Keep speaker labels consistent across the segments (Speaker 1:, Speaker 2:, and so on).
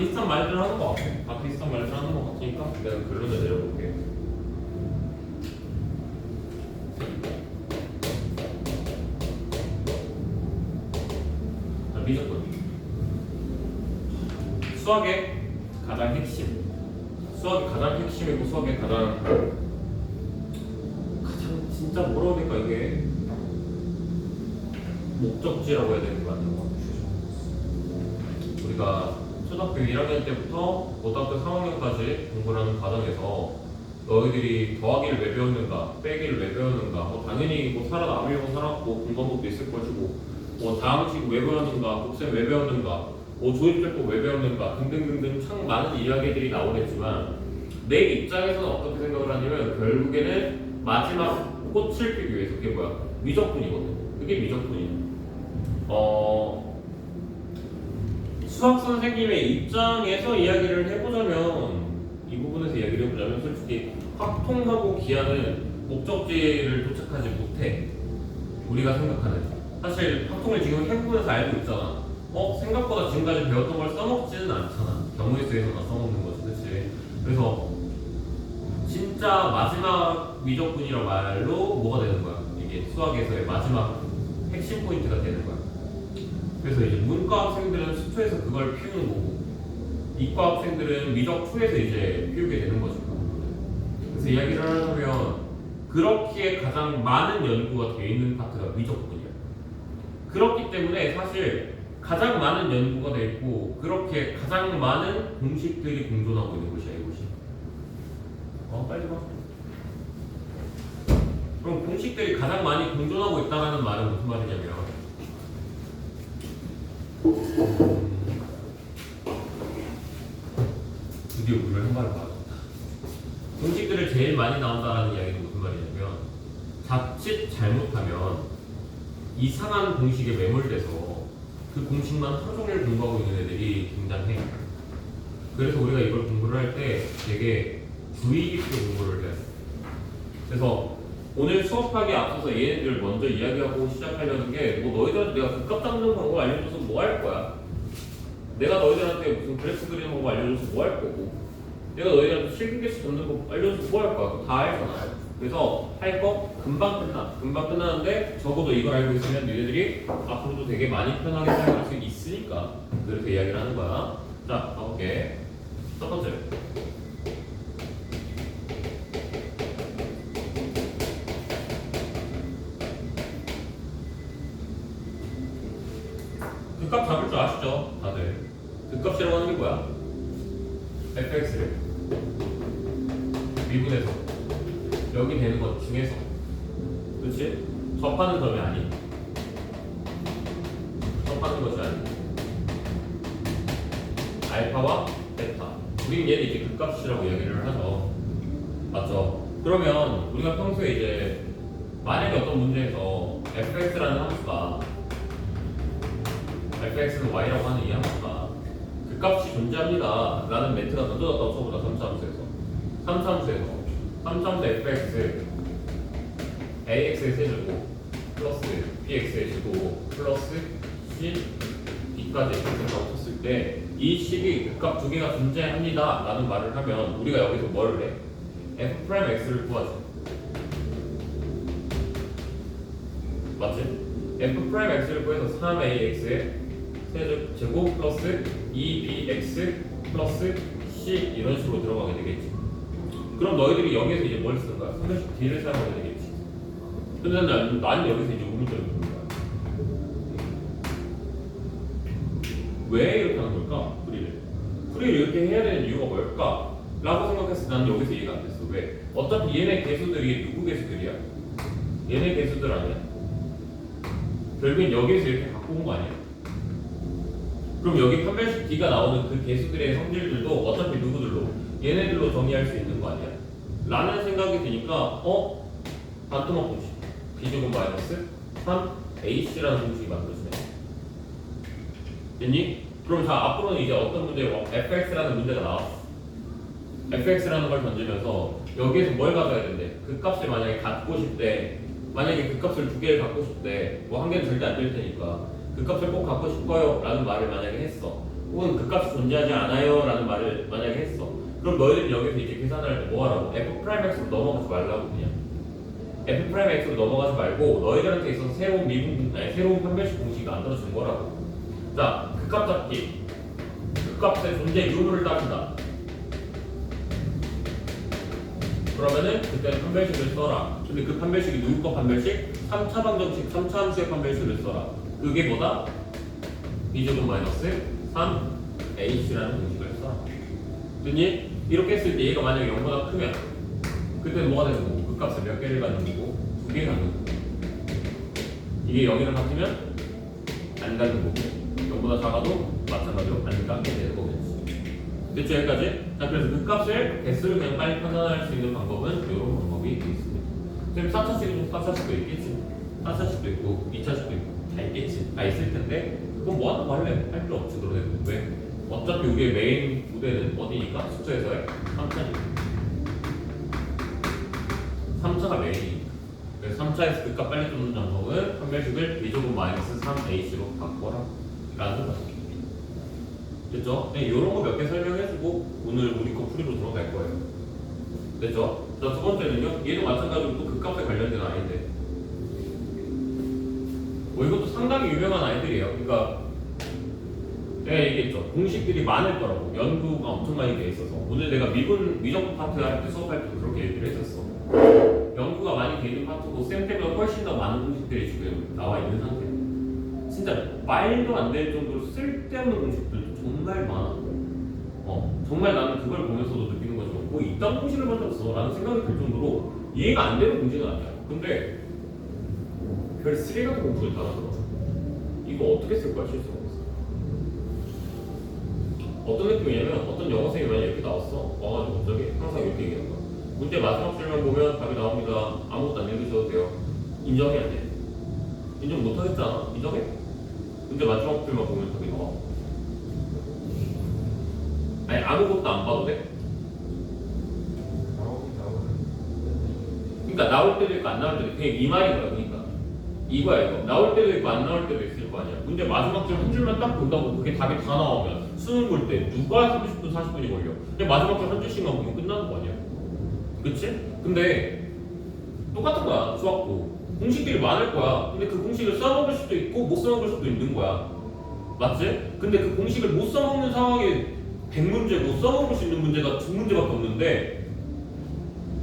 Speaker 1: 비슷한 말들을 하는 것 같아. 다 비슷한 말들을 하는 것 같으니까 내가 결론을 내려볼게. 자, 미적분. 수학의 가장 핵심. 수학의 가장 핵심이고 수학의 가장 진짜 뭐라고 해야 될까 이게 목적지라고 해야 되는 거 맞는 거 같아. 우리가 초등학교 1학년 때부터 고등학교 3학년까지 공부를 하는 과정에서 너희들이 더하기를 왜 배웠는가, 빼기를 왜 배웠는가, 뭐 당연히 뭐 살아남으려고 살았고 공부법도 있을 것이고 뭐 다항식 왜 배웠는가, 곱셈 왜 배웠는가, 뭐 조립제법 왜 배웠는가 등등등등 참 많은 이야기들이 나오겠지만 내 입장에서는 어떻게 생각을 하냐면 결국에는 마지막 꽃을 피기 위해서 그게 뭐야? 미적분이거든. 그게 미적분이야. 수학 선생님의 입장에서 이야기를 해보자면 이 부분에서 이야기를 해보자면 솔직히 확통하고 기하는 목적지를 도착하지 못해. 우리가 생각하는 사실 확통을 지금 해부분에서 알고 있잖아. 생각보다 지금까지 배웠던 걸 써먹지는 않잖아. 경우의 수에서만 써먹는 거지, 그렇지? 그래서 진짜 마지막 미적분이란 말로 뭐가 되는 거야? 이게 수학에서의 마지막 핵심 포인트가 되는 거야. 그래서 이제 문과 학생들은 수초에서 그걸 피우는 거고 이과 학생들은 미적초에서 이제 피우게 되는 거죠. 그래서 이야기를 하자면 그렇기에 가장 많은 연구가 되어 있는 파트가 미적분이야. 그렇기 때문에 사실 가장 많은 연구가 되어 있고 그렇게 가장 많은 공식들이 공존하고 있는 곳이야 이곳이. 빨리 봐. 그럼 공식들이 가장 많이 공존하고 있다는 말은 무슨 말이냐면 드디어 우리를 한 발을 받았다. 공식들을 제일 많이 나온다는 이야기는 무슨 말이냐면 자칫 잘못하면 이상한 공식에 매몰돼서 그 공식만 하루 종일 공부하고 있는 애들이 굉장해. 그래서 우리가 이걸 공부를 할 때 되게 주의 깊게 공부를 해야 돼. 그래서 오늘 수업하기에 앞서서 얘네들 먼저 이야기하고 시작하려는 게 뭐 너희들한테 내가 급값 잡는 방법 알려줘서 뭐 할 거야? 내가 너희들한테 무슨 그래프 그리는 방법 알려줘서 뭐 할 거고 내가 너희들한테 실근계수 잡는 거 알려줘서 뭐 할 거야? 다 알잖아. 그래서 할 거 금방 끝나. 금방 끝나는데 적어도 이걸 알고 있으면 너희들이 앞으로도 되게 많이 편하게 사용할 수 있으니까 그렇게 이야기를 하는 거야. 자, 가볼게. 첫 번째. 극값 잡을 줄 아시죠? 다들. 극값이라고 하는 게 뭐야? fx를 미분해서 여기 되는 것 중에서 그렇지? 접하는 점이 아닌 접하는 것이 아닌 알파와 베타 우리는 얘는 이제 극값이라고 이야기를 하죠. 맞죠? 그러면 우리가 평소에 이제 만약에 어떤 문제에서 fx라는 함수가 fx는 y라고 하는 이 함수가 그 값이 존재합니다 라는 멘트가 던져졌다고 쳐보자. 3차함수에서 3차함수 fx ax의 세제곱 플러스 bx의 제곱 플러스 c b까지 x라고 쳤을 때 이 식이 그 값 두 개가 존재합니다 라는 말을 하면 우리가 여기서 뭐를 해? f'x를 구하죠. 맞지? f'x를 구해서 3ax의 세제곱 플러스 2bx 플러스 c 이런 식으로 들어가게 되겠지. 그럼 너희들이 여기에서 이제 뭘 쓰는 거야? 선택식 D를 사용하게 되겠지. 근데 나는 여기서 이제 오른쪽을 쓰는 거야. 왜 이렇게 하는 걸까? 풀이를 이렇게 해야 되는 이유가 뭘까? 라고 생각했을 때 나는 여기서 이해가 안 됐어. 왜? 어차피 얘네 개수들이 누구 개수들이야? 얘네 개수들 아니야? 결국엔 여기에서 이렇게 갖고 온 거 아니야? 그럼 여기 판별식 D가 나오는 그 개수들의 성질들도 어차피 누구들로? 얘네들로 정의할 수 있는 거 아니야? 라는 생각이 드니까 반토막 공식 B제곱 마이너스 3AC라는 공식이 만들어지네. 됐니? 그럼 자 앞으로는 이제 어떤 문제 fx라는 문제가 나왔어. fx라는 걸 던지면서 여기에서 뭘 가져야 된대? 그 값을 만약에 갖고 싶대. 만약에 그 값을 두 개를 갖고 싶대. 뭐 한 개는 절대 안 될 테니까 그 값을 꼭 갖고 싶어요 라는 말을 만약에 했어. 혹은 그 값이 존재하지 않아요 라는 말을 만약에 했어. 그럼 너희들이 여기서 이제 계산할 때 뭐 하라고? F'X로 넘어가지 말라고. 그냥 F'X로 넘어가지 말고 너희들한테 있어서 새로운 판별식 공식이 만들어진 거라고. 자, 그 값 잡기. 그 값의 존재 유무를 따진다. 그러면은 그때는 판별식을 써라. 근데 그 판별식이 누구 거 판별식? 3차 방정식, 3차 함수의 판별식을 써라. 그게 뭐다? b제곱 마이너스 3h라는 공식을 써라. 됐니? 이렇게 했을 때 얘가 만약에 0보다 크면 그때는 뭐가 되는 거고? 그 값을 몇 개를 갖는 거고? 2개 갖는 거고. 이게 0이랑 같으면 안 갖는 거고 0보다 작아도 마찬가지로 안 갖게 되는 거겠지. 됐죠? 여기까지? 자, 그래서 그 값을 개수를 그냥 빨리 판단할 수 있는 방법은 이런 방법이 있습니다. 선생님 4차식이 좀 4차식도 있겠지. 4차식도 있고 2차식도 있고 다 있겠지. 다 있을 텐데 그건 뭐 하는 거 할래? 할 필요 없지. 그러네. 왜? 어차피 우리의 메인 무대는 어디니까? 수초에서의 3차니까. 3차가 메인이니까. 그래서 3차에서 그 값 빨리 쫓는 방법은 판별식을 b제곱 마이너스 3h로 바꿔라 라는 거죠. 됐죠? 네, 이런 거 몇 개 설명해주고 오늘 우리 거 풀이로 들어갈 거예요. 됐죠? 자, 두 번째는요. 얘도 마찬가지로 또 그 값에 관련된 아이인데 이것도 상당히 유명한 아이들이에요. 그러니까 내가 얘기했죠. 공식들이 많을 거라고. 연구가 엄청 많이 돼 있어서 오늘 내가 미적분 파트 할 때 수업할 때 그렇게 얘기를 했었어. 연구가 많이 돼 있는 파트고 쌤 때보다 훨씬 더 많은 공식들이 지금 나와 있는 상태예요. 진짜 말도 안 될 정도로 쓸데없는 공식들도 정말 많아. 정말 나는 그걸 보면서도 느끼는 거죠. 뭐 이딴 공식을 만들었어 라는 생각이 들 정도로 이해가 안 되는 공식은 아니야. 근데 별 쓰레기 같은 공식을 다 만들어. 이거 어떻게 쓸 거야 실수로? 어떤 느낌이냐면 어떤 영어 선생님이 만약 이렇게 나왔어. 와가지고 갑자기 항상 이렇게 얘기하는 거야. 문제 마지막 줄만 보면 답이 나옵니다. 아무것도 안 읽으셔도 돼요. 인정해 안 돼? 인정 못 하겠잖아. 인정해? 문제 마지막 줄만 보면 답이 나와. 아니 아무것도 안 봐도 돼? 그러니까 나올 때도 있고 안 나올 때도 있고 그냥 이 말인 거야. 그러니까 이거야 이거. 나올 때도 있고 안 나올 때도 있을 거 아니야. 문제 마지막 줄 한 줄만 딱 본다고 그게 답이 다 나오면 수능 볼 때 누가 30분 40분이 걸려. 근데 마지막 줄 한 줄씩만 보면 끝나는 거 아니야. 그치? 근데 똑같은 거야. 수학도 공식들이 많을 거야. 근데 그 공식을 써먹을 수도 있고 못 써먹을 수도 있는 거야. 맞지? 근데 그 공식을 못 써먹는 상황에 100문제 못 써먹을 수 있는 문제가 2문제밖에 없는데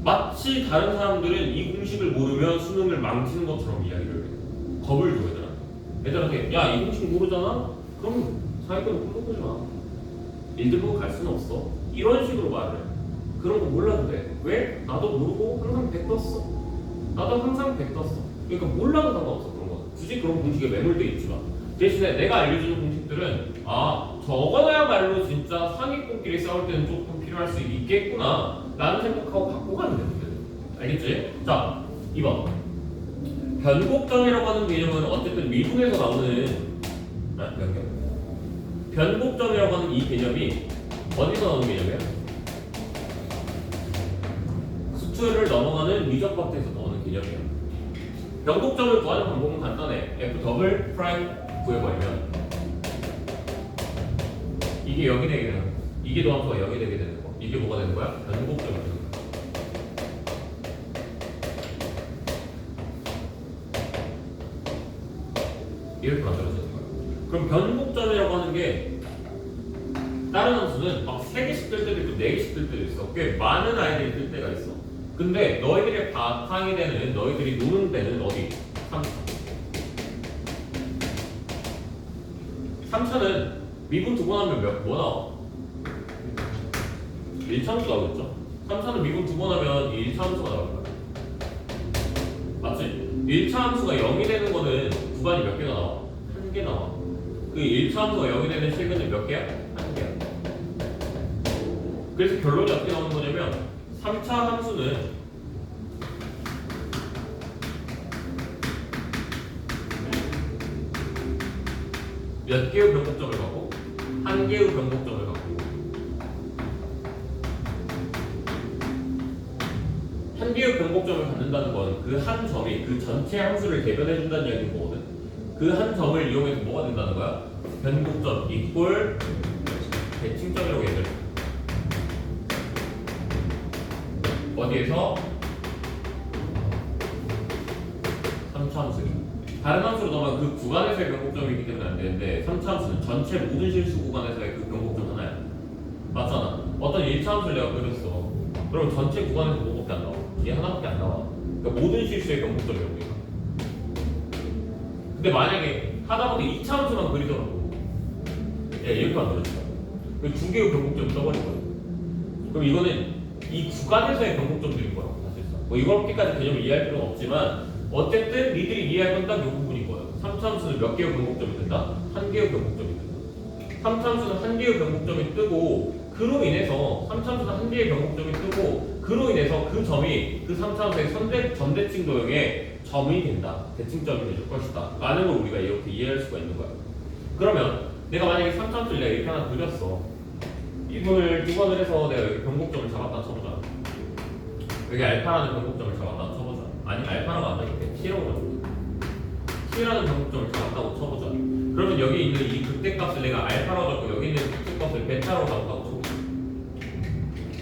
Speaker 1: 마치 다른 사람들은 이 공식을 모르면 수능을 망치는 것처럼 이야기를 해. 겁을 줘 애들한테. 야, 이 공식 모르잖아? 그럼 상위권을 풀어보지 마. 일들 보고 갈 수는 없어. 이런 식으로 말을 해. 그런 거 몰라도 돼. 왜? 나도 모르고 항상 100 떴어. 나도 항상 100 떴어. 그러니까 몰라도 상관없어. 그런 거 굳이 그런 공식에 매몰돼 있지 마. 대신에 내가 알려주는 공식들은 저거야말로 진짜 상위권끼리 싸울 때는 조금 필요할 수 있겠구나 라는 생각하고 갖고 가면 되는데. 알겠지? 자, 2번 변곡점이라고 하는 개념은 어쨌든 미분에서 나오는 변곡점이라고 하는 이 개념이 어디서 나오는 개념이야? 수투를 넘어가는 미적 파트에서 나오는 개념이야. 변곡점을 구하는 방법은 간단해. F 더블 프라임 구해버리면 이게 0이 되게 되는 거. 이게 도함수가 0이 되게 되는 거. 이게 뭐가 되는 거야? 변곡점이 되는 거야. 이렇게 만들어지는 거야. 그럼 변곡점이라고 하는 게 다른 함수는 막 3개씩 뜰 때도 있고 4개씩 뜰 때도 있어. 꽤 많은 아이들이 뜰 때가 있어. 근데 너희들의 바탕이 되는, 너희들이 노는 데는 어디? 3차. 3차는 미분 두 번 하면 뭐 나와? 1차함수 나오겠죠? 3차는 미분 두 번 하면 1차함수가 나올 거야. 맞지? 1차함수가 0이 되는 거는 구간이 몇 개가 나와? 1개 나와. 그 1차함수가 0이 되는 실근은 몇 개야? 1개야. 그래서 결론이 어떻게 나오는 거냐면 3차 함수는 몇 개의 변곡점을 갖고 1개의 변곡점을 갖고 1개의 변곡점을 갖는다는 건 그 한 점이 그 전체 함수를 대변해 준다는 얘기인 거거든. 그 한 점을 이용해서 뭐가 된다는 거야? 변곡점 이꼴 대칭점이라고 얘기를 해요. 어디에서? 3차함수. 다른 함수로 넣으면 그 구간에서의 변곡점이기 때문에 안 되는데 3차함수는 전체 모든 실수 구간에서의 그 변곡점 하나야. 맞잖아. 어떤 1차 함수를 내가 그렸어. 그럼 전체 구간에서 뭐밖에 안 나와? 이게 하나밖에 안 나와. 그러니까 모든 실수의 변곡점이라고 얘기해. 근데 만약에 하다 보니 2차 함수만 그리더라도 이렇게 만들어진다. 두 개의 변곡점이 떠버린 거야. 그럼 이거는 이 구간에서의 변곡점들인 거야. 사실상. 뭐 이렇게까지 개념을 이해할 필요는 없지만 어쨌든 니들이 이해할 건 딱 이 부분인 거예요. 3차 함수는 몇 개의 변곡점이 된다? 한 개의 변곡점이 된다. 3차 함수는 한 개의 변곡점이 뜨고 그로 인해서 3차 함수는 한 개의 변곡점이 뜨고 그로 인해서 그 점이 그 3차 함수의 점대칭 도형의 점이 된다. 대칭점이 되줄 것이다. 라는 걸 우리가 이렇게 이해할 수가 있는 거야. 그러면 내가 만약에 3차 함수를 내가 이렇게 하나 그렸어. 이걸 두 번을 해서 내가 여기 변곡점을 잡았다 쳐보자. 여기 알파라는 변곡점을 잡았다 쳐보자. 아니 알파라고 안 되겠대. T라고 잡자. T라는 변곡점을 잡았다고 쳐보자. 그러면 여기 있는 이 극대값을 내가 알파라고 잡고 여기 있는 극대값을 베타라고 잡았다고 쳐보자.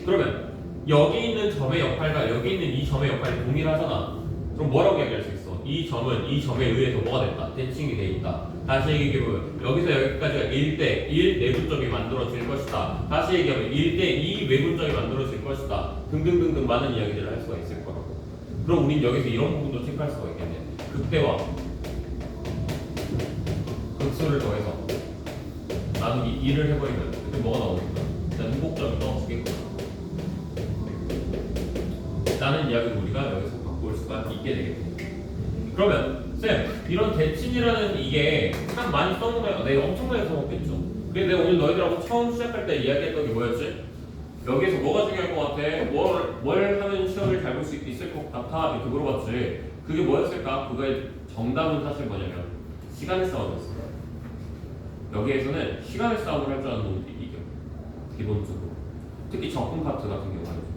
Speaker 1: 그러면 여기 있는 점의 역할과 여기 있는 이 점의 역할이 동일하잖아. 그럼 뭐라고 얘기할 수 있어? 이 점은 이 점에 의해서 뭐가 됐다? 대칭이 돼 있다. 다시 얘기해보면 여기서 여기까지가 1대 1 내분점이 만들어질 것이다. 다시 얘기하면 1대 2 외분점이 만들어질 것이다. 등등등등 많은 이야기들을 할 수가 있을 거라고. 그럼 우린 여기서 이런 부분도 체크할 수가 있겠네. 극대와 극수를 더해서 나누기 2를 해버리면 그때 뭐가 나오니까 일단 후곡점이 떠주겠구나. 라는 이야기를 우리가 여기서 바꿀 수가 있게 되겠네. 그러면 쌤, 이런 대칭이라는 이게 참 많이 써먹어요. 내가 엄청나게 써먹겠죠. 근데 내가 오늘 너희들하고 처음 시작할 때 이야기했던 게 뭐였지? 여기서 뭐가 중요할 것 같아? 뭘 하면 시험을 잘 볼 수 있을 것 같아? 이렇게 물어봤지. 그게 뭐였을까? 그거의 정답은 사실 뭐냐면 시간의 싸움이었어. 여기에서는 시간의 싸움을 할 줄 아는 놈들이 이겨. 기본적으로. 특히 적분 파트 같은 경우는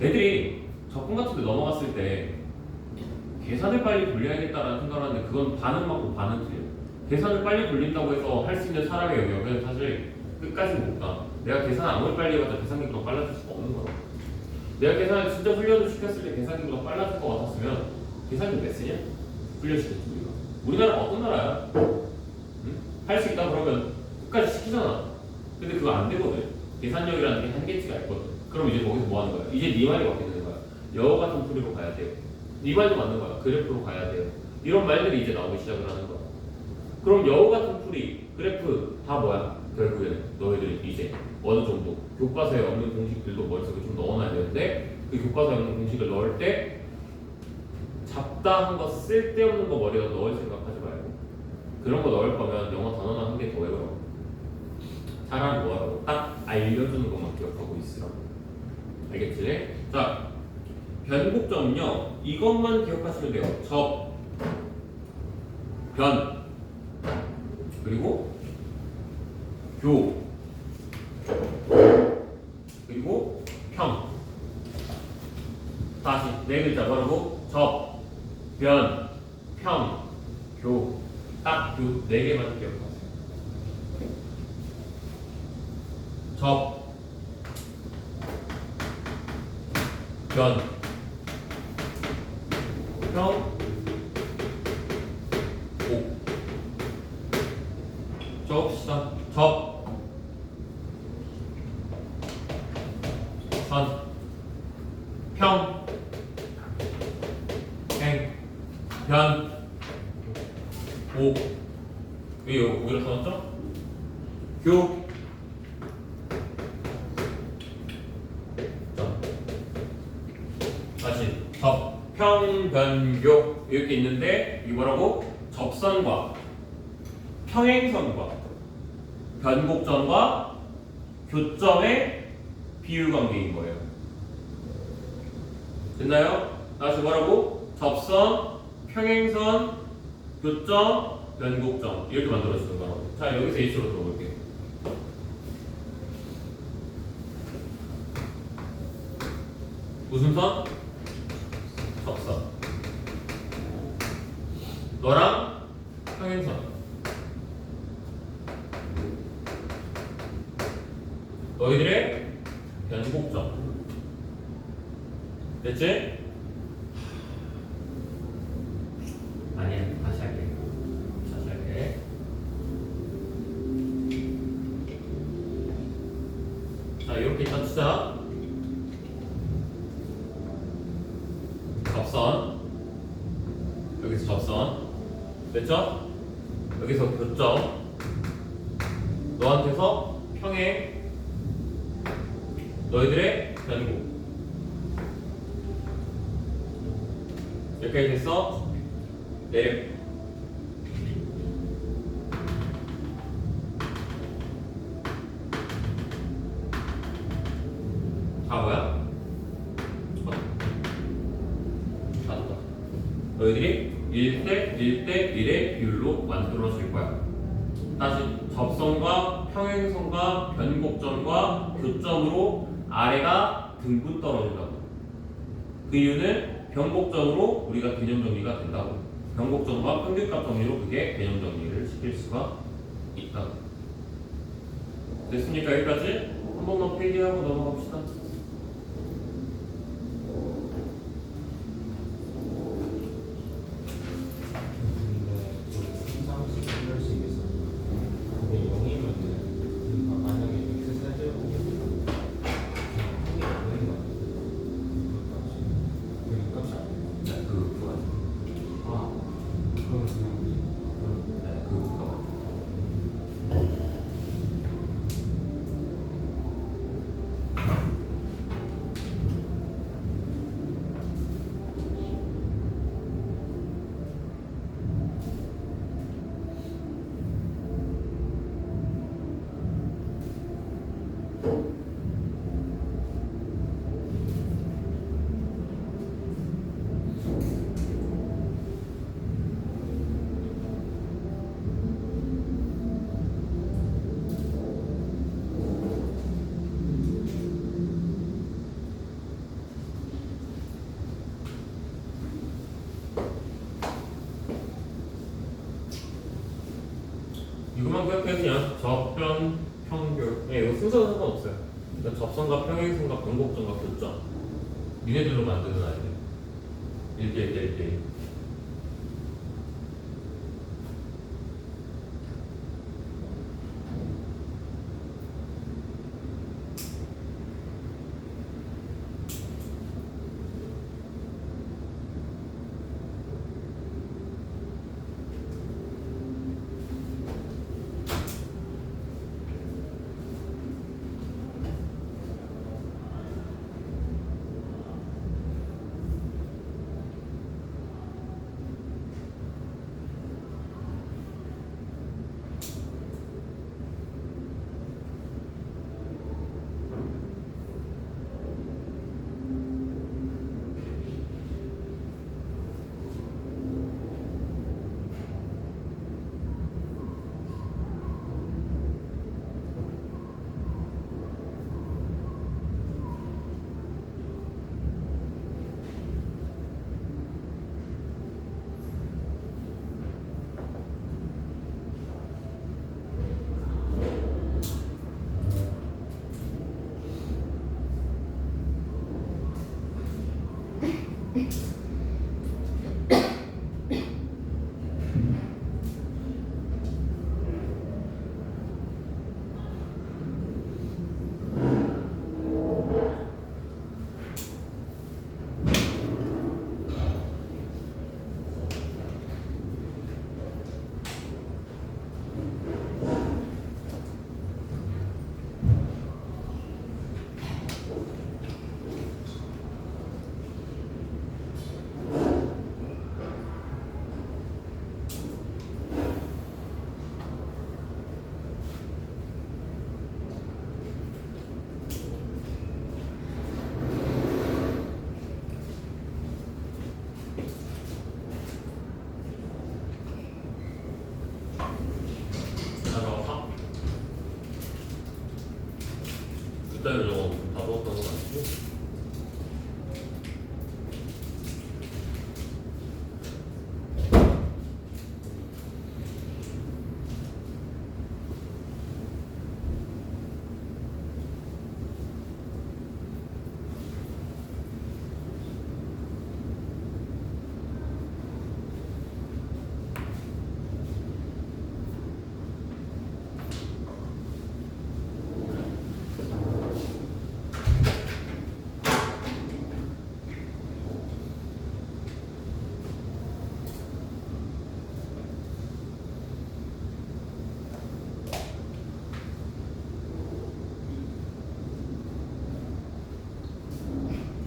Speaker 1: 애들이 적분 같은 데 넘어갔을 때 계산을 빨리 돌려야겠다라는 생각을 하는데 그건 반은 맞고 반은 틀려. 계산을 빨리 돌린다고 해서 할 수 있는 사람의 영역은 사실 끝까지 못 가. 내가 계산 아무리 빨리 해봤자 계산기가 빨라질 수가 없는 거야. 내가 계산을 진짜 훈련을 시켰을 때 계산기가 빨라질 것 같았으면 계산기 몇 쓰냐? 훈련시켰지 우리가. 우리나라 어떤 나라야? 응? 할 수 있다 그러면 끝까지 시키잖아. 근데 그거 안 되거든. 계산력이라는 게 한계치가 있거든. 그럼 이제 거기서 뭐 하는 거야? 이제 네 말이 맞게 되는 거야. 여우 같은 풀이로 가야 돼요. 네 말도 맞는 거야. 그래프로 가야 돼요. 이런 말들이 이제 나오기 시작을 하는 거야. 그럼 여우 같은 풀이, 그래프 다 뭐야? 결국에는 너희들이 이제 어느 정도 교과서에 없는 공식들도 머릿속에 좀 넣어놔야 되는데 그 교과서에 없는 공식을 넣을 때 잡다한 거 쓸데없는 거 머리에다 넣을 생각하지 말고 그런 거 넣을 거면 영어 단어나 한 개 더 외워요. 차라리 뭐하라고 딱 알려주는 것만 기억하고 있으라고. 알겠지? 자, 변곡점은요 이것만 기억하시면 돼요. 접, 변, 그리고 교, 그리고 평. 다시 네 글자 뭐라고? 접, 변, 평, 교. 딱 요 네 개만 기억하세요. 접, 변, 평, 오. 적읍시다. 접, 전, 평, 행, 변, 오. 왜 여기 오기로 써놨죠? 교, 다시 접, 평, 변, 교 이렇게 있는데 이게 뭐라고? 접선과 평행선과 변곡점과 교점의 비율관계인 거예요. 됐나요? 다시 뭐라고? 접선, 평행선, 교점, 변곡점 이렇게 만들어주는 거라고. 자, 여기서 H로 들어볼게요. 무슨 선? 접선. 너랑 평행선. 됐지?
Speaker 2: 아니야, 다시 할게.
Speaker 1: 다시 할게. 자, 이렇게 일단 치자. 접선. 여기서 접선. 됐죠? 여기서 교점. 너한테서 평행. 너희들의 변곡. 여기까지 됐어? 내려. 다 뭐야? 다 너희들이 1대 1대 1의 비율로 만들어줄 거야. 다시 접선과 평행선과 변곡점과 교점으로 아래가 등분 떨어진다고. 그 이유는 변곡점으로 우리가 개념 정리가 된다고. 변곡점과 평균값 정리로 그게 개념 정리를 시킬 수가 있다고. 됐습니까? 여기까지? 한 번만 필기하고 넘어갑시다. 이것만 기억해. 그냥 접변, 평균. 이거 순서는 상관없어요. 그러니까 접선과 평행선과 변곡점과 교점. 니네들로 만드는 아이들. 1대 1대 1대 1.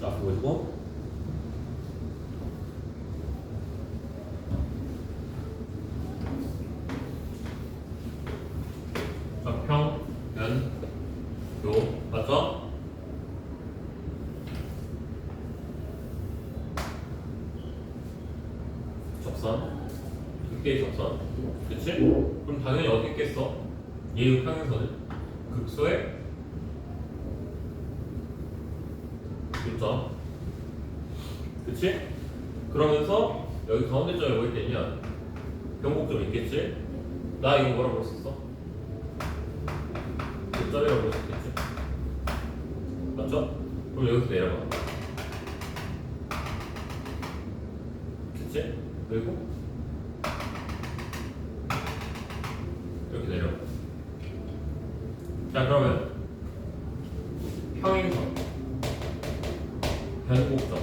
Speaker 1: 앞에 보시고 평, 연, 요 맞죠? 접선 극대의 접선 그치? 그럼 당연히 어떻게 깼어? 얘의 평행선은 극소의 교점 그치? 그러면서 여기 가운데 점이 뭐 있겠냐? 변곡점 있겠지? 나 이거 뭐라고 했었어? 교점이라고 했었겠지? 맞죠? 그럼 여기서 내려가 그치? 그리고 이렇게 내려가 자 그러면 평행선 변곡점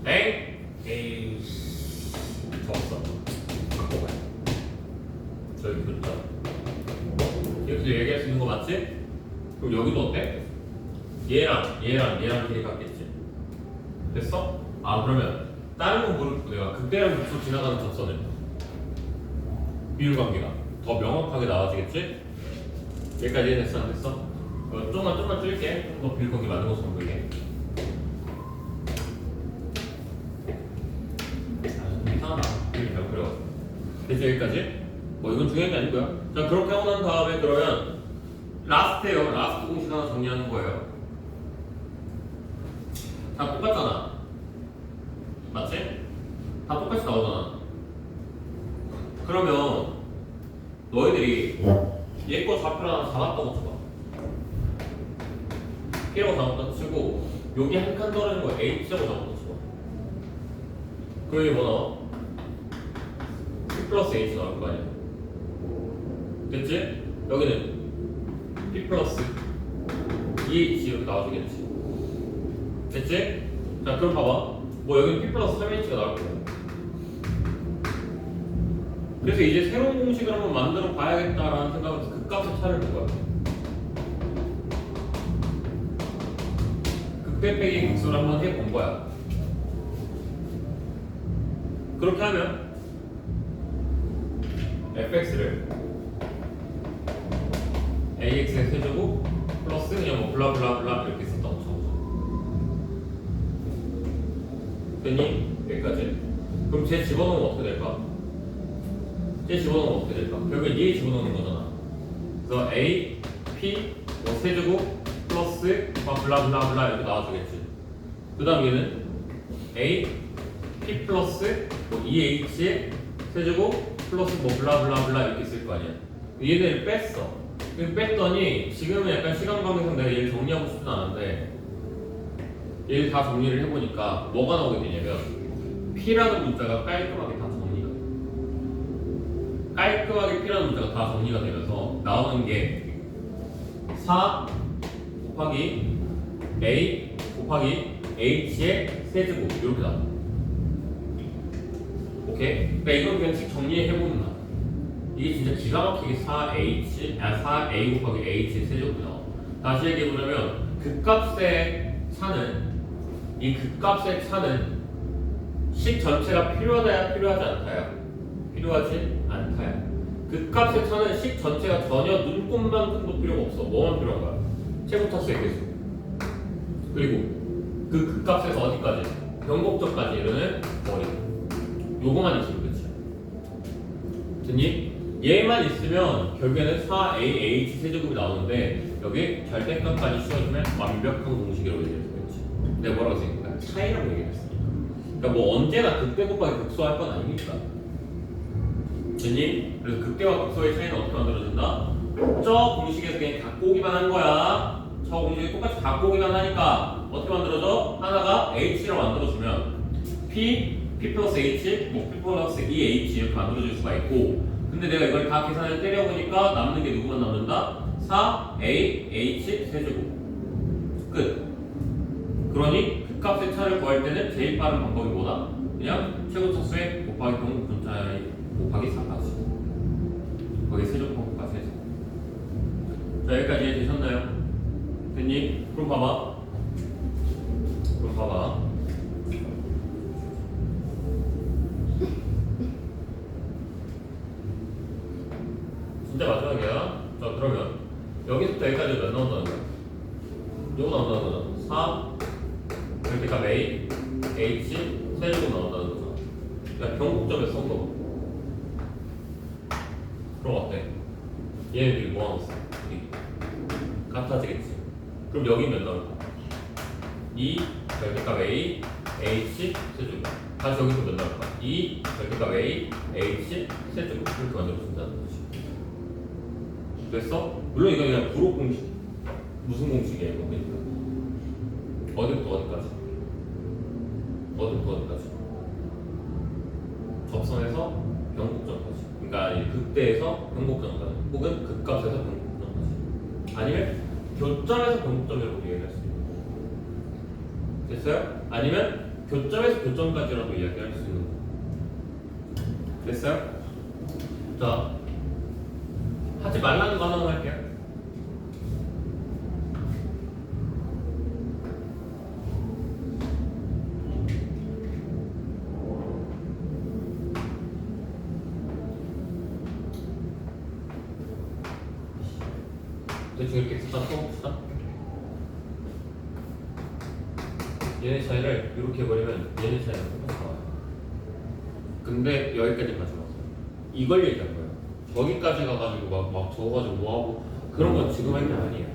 Speaker 1: 에이 접선 바꿔봐요 저기 교점 여기서 얘기할 수 있는 거 맞지? 그럼 여기도 어때? 얘랑 길이 같겠지 됐어? 아 그러면 다른 건 모르겠고 내가 극대랑 극소 지나가는 접선을 비율관계가 더 명확하게 나와지겠지? 여기까지 됐어 안 됐어? 좀만 줄게 좀 더 비율관계 맞는 것처럼 보이게 이상하다 이렇게 잘 그려가지고 됐죠 여기까지? 뭐 이건 중요한 게 아니고요 자 그렇게 하고 난 다음에 그러면 라스트에요 라스트 공식 하나 정리하는 거예요 다 똑같잖아 맞지? 다 똑같이 나오잖아 그러면 너희들이 얘 거 좌표를 하나 잡았다고 쳐봐 P라고 잡았다고 치고 여기 한 칸 떨어지는 거 H라고 잡았다고 쳐봐 그럼 이게 뭐 나와? P 플러스 H 나올 거 아니야 됐지? 여기는 P 플러스 EH 이렇게 나와주겠지 됐지? 자 그럼 봐봐 뭐 여기는 P 플러스 3H가 나올 거야 그래서 이제 새로운 공식을 한번 만들어 봐야겠다라는 생각에서 그 값의 차를 본 거야 극대 빼기 극소를 한번 해본 거야 그렇게 하면 fx를 ax의 세제곱 플러스 그냥 뭐 블라블라블라 이렇게 썼다고 쳐보자 됐니? 여기까지 그럼 쟤 집어넣으면 어떻게 될까? 쟤 집어넣으면 어떻게 될까? 결국엔 얘 집어넣는 거잖아 그래서 a, p, 뭐 세제곱 플러스 블라블라블라 이렇게 나와주겠지 그 다음 얘는 a, p 플러스 뭐 2h의 세제곱 플러스 뭐 블라블라블라 이렇게 쓸 거 아니야 얘네를 뺐어 뺐더니 지금은 약간 시간 관계상 내가 얘를 정리하고 싶진 않은데 얘를 다 정리를 해보니까 뭐가 나오게 되냐면 P라는 문자가 깔끔하게 P라는 문자가 다 정리가 되면서 나오는 게 4 곱하기 A 곱하기 H의 세제곱 이렇게 나와 오케이? 그러니까 이건 그냥 식 정리해보는 거야 이게 진짜 기가 막히게 4A 곱하기 H의 세제곱이 나와 다시 얘기해보자면 극값의 차는 이 극값의 차는 식 전체가 필요하다야 필요하지 않다야? 필요하지 않다야 극값의 차는 식 전체가 전혀 눈꼽만큼도 필요가 없어 뭐만 필요한 거야? 최고차수의 개수 그리고 그 극값에서 어디까지? 변곡점까지 이르는 거리 요거만 있으면 끝이야 됐니? 얘만 있으면 결국에는 4AH 세제곱이 나오는데 여기 절대값까지 씌워주면 완벽한 공식이라고 얘기할 수가 있지 내가 뭐라고 했으니까 차이라고 얘기했으니까 그러니까 뭐 언제나 극대 곱하기 극소할 건 아니니까 됐니? 그래서 극대와 극소의 차이는 어떻게 만들어진다? 저 공식에서 그냥 갖고 오기만 한 거야 저 공식이 똑같이 갖고 오기만 하니까 어떻게 만들어져? 하나가 H라고 만들어주면 P 플러스 H, 뭐 P 플러스 EH 이렇게 만들어줄 수가 있고 근데 내가 이걸 다 계산을 때려보니까 남는 게 누구만 남는다? 4AH 세제곱 끝 그러니 극값의 차를 구할 때는 제일 빠른 방법이 뭐다? 그냥 최고차수의 곱하기 변곡분자의 곱하기 4까지 거기 세제곱하고 해서 자 여기까지 이해되셨나요? 됐니? 그럼 봐봐 봐봐. 진짜 마지막이야. 자, 그러면 여기서부터 여기까지 몇 나온다는 거야? 요거 나온다는 거잖아. 4 절대값 A, H 세제곱 나온다는 거잖아. 야, 경곡점에서 쏜 거. 그럼 어때? 얘네들이 뭐 하고 있어? 둘이 같아지겠지. 그럼 여기 몇 나올까? 2 절대값 A, H 세제곱. 다시 여기서 몇 나올까? 2 절대값 A, H 세제곱. 이렇게 만들어준다는 거지. 됐어? 물론 이거 그냥 부록 공식. 무슨 공식이야 이거 그러니까? 어디부터 어디까지? 어디부터 어디까지? 접선에서 변곡점까지. 그러니까 이 극대에서 변곡점까지, 혹은 극값에서 변곡점까지. 아니면 교점에서 변곡점이라고 얘기할 수 있는 거고. 됐어요? 아니면 교점에서 교점까지라도 이야기할 수 있는 거고. 됐어요? 자, 하지 말라는 거 하나만 할게요. 대충 이렇게 쓰다 써봅시다. 얘네 차이를 이렇게 해버리면 얘네 차이가 똑같이 나와요. 근데 여기까지 가져왔어요. 이걸 얘기한 거예요. 저기까지 가가지고 막 적어가지고 뭐하고 그런 건 지금 할 게 아니에요.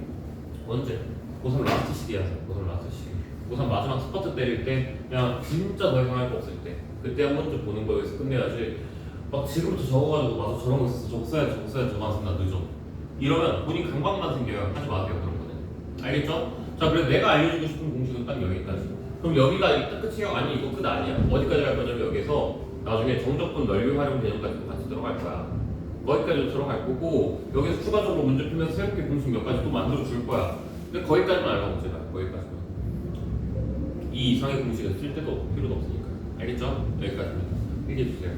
Speaker 1: 언제? 고3 라스트 시기라서. 고3 라스트 시기. 고3 마지막 스퍼트 때릴 때 그냥 진짜 더 이상 할 거 없을 때 그때 한 번쯤 보는 거에서 끝내야지. 막 지금부터 적어가지고 맞아 저런 거 있었어. 저거 써야지 저거 안 쓰면 나 늦어. 이러면 본인 강박만 생겨요. 하지 마세요 그런 거는. 알겠죠? 자, 그래서 내가 알려주고 싶은 공식은 딱 여기까지. 그럼 여기가 딱 끝이야? 아니 이거 끝 아니야. 어디까지 갈 거냐면 여기서 나중에 정적분 넓이 활용 개념까지도 같이 들어갈 거야. 거기까지도 들어갈 거고 여기서 추가적으로 문제 풀면서 새롭게 공식 몇 가지 또 만들어 줄 거야. 근데 거기까지만 알고 제가 거기까지만. 이 이상의 공식을 쓸 때도 필요도 없으니까. 알겠죠? 여기까지입니다. 얘기해 주세요.